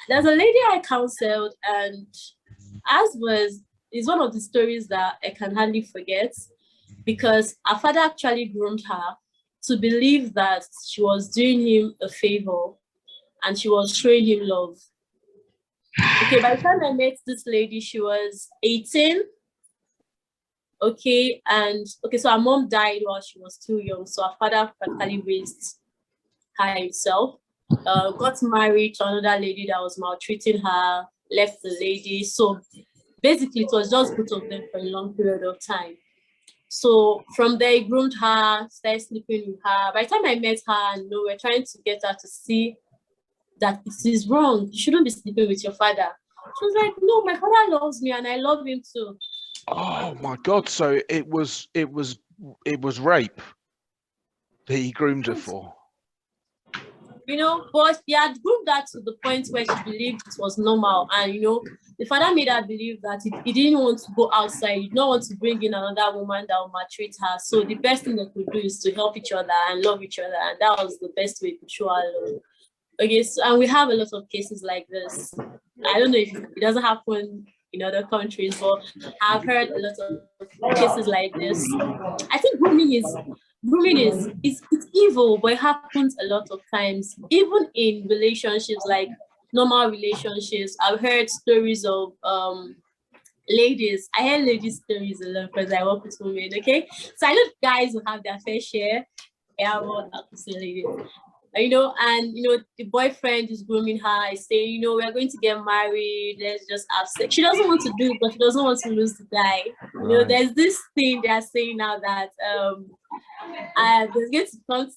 There's a lady I counseled, and is one of the stories that I can hardly forget, because her father actually groomed her to believe that she was doing him a favor and she was showing him love. Okay, by the time I met this lady, she was 18. Okay, so her mom died while she was too young, so her father practically raised her himself. Got married to another lady that was maltreating her, left the lady. So basically, it was just both of them for a long period of time. So from there, he groomed her, started sleeping with her. By the time I met her, we're trying to get her to see that it is wrong. You shouldn't be sleeping with your father. She was like, no, my father loves me and I love him too. Oh my God! So it was rape that he groomed her for. But he had groomed her to the point where she believed it was normal. And, the father made her believe that he didn't want to go outside. He did not want to bring in another woman that would maltreat her. So the best thing they could do is to help each other and love each other. And that was the best way to show her love. Okay, so, and we have a lot of cases like this. I don't know if it doesn't happen in other countries, but I've heard a lot of cases like this. I think grooming is it's evil, but it happens a lot of times, even in relationships, like normal relationships. I've heard stories of ladies. I hear ladies' stories a lot because I work with women. Okay, so I know guys will have their fair share. Yeah, what I could say, ladies. The boyfriend is grooming her, is saying, we're going to get married, let's just have sex. She doesn't want to do it, but she doesn't want to lose the guy. Right. There's this thing they're saying now that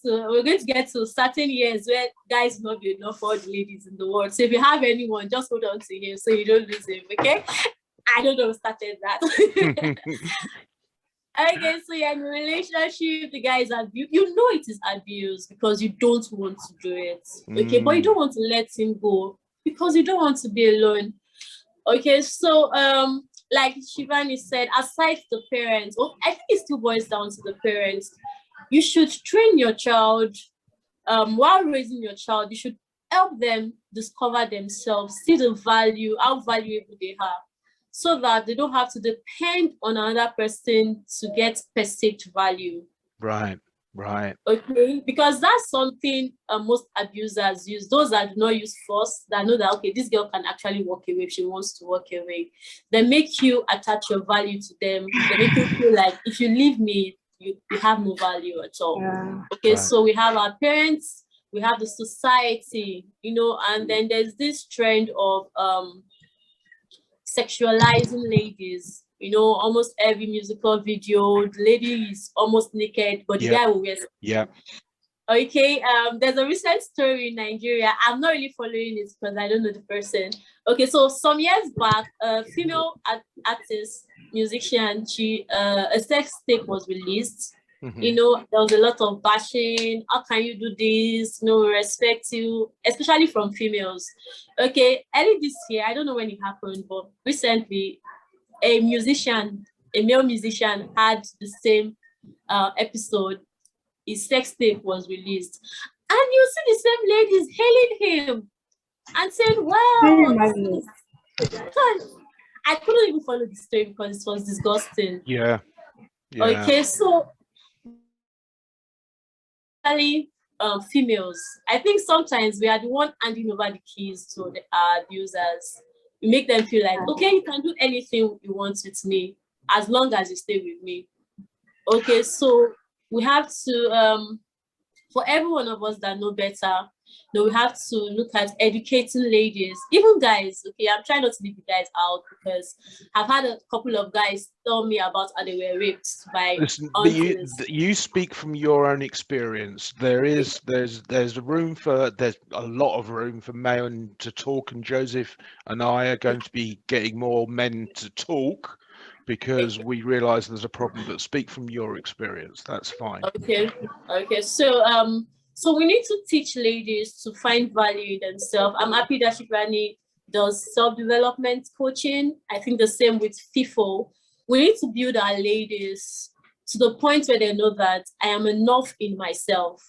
we're going to get to certain years where guys will not be enough for all the ladies in the world. So if you have anyone, just hold on to him so you don't lose him, okay? I don't know who started that. Okay, so you're in a relationship, the guy is abuse. It is abuse because you don't want to do it. Okay, but you don't want to let him go because you don't want to be alone. Okay, so like Shivani said, aside the parents, I think it still boils down to the parents. You should train your child while raising your child. You should help them discover themselves, see the value, how valuable they are, so that they don't have to depend on another person to get perceived value. Right. Okay, because that's something most abusers use. Those that do not use force, that know that, okay, this girl can actually walk away if she wants to walk away. They make you attach your value to them. They make you feel like if you leave me, you have no value at all. Yeah. Okay, right. So we have our parents, we have the society, and then there's this trend of sexualizing ladies. Almost every musical video, the lady is almost naked, but the guy will wear. Yeah. Okay. There's a recent story in Nigeria. I'm not really following it because I don't know the person. Okay, so some years back, a female artist, musician, a sex tape was released. Mm-hmm. There was a lot of bashing. How can you do this? No respect you, especially from females. Okay, early this year, I don't know when it happened, but recently, a male musician had the same episode. His sex tape was released, and you see the same ladies hailing him and saying, "Wow." I couldn't even follow the story because it was disgusting. Yeah. Okay, so females, I think sometimes we are the one handing over the keys to the abusers. We make them feel like, okay, you can do anything you want with me as long as you stay with me. Okay, so we have to for every one of us that know better, we have to look at educating ladies, even guys. Okay, I'm trying not to leave the guys out because I've had a couple of guys tell me about how they were raped by. Listen, you speak from your own experience. There's a lot of room for men to talk, and Joseph and I are going to be getting more men to talk because we realize there's a problem. But speak from your experience. That's fine. Okay. So we need to teach ladies to find value in themselves. I'm happy that Shivani does self-development coaching. I think the same with FIFO. We need to build our ladies to the point where they know that I am enough in myself.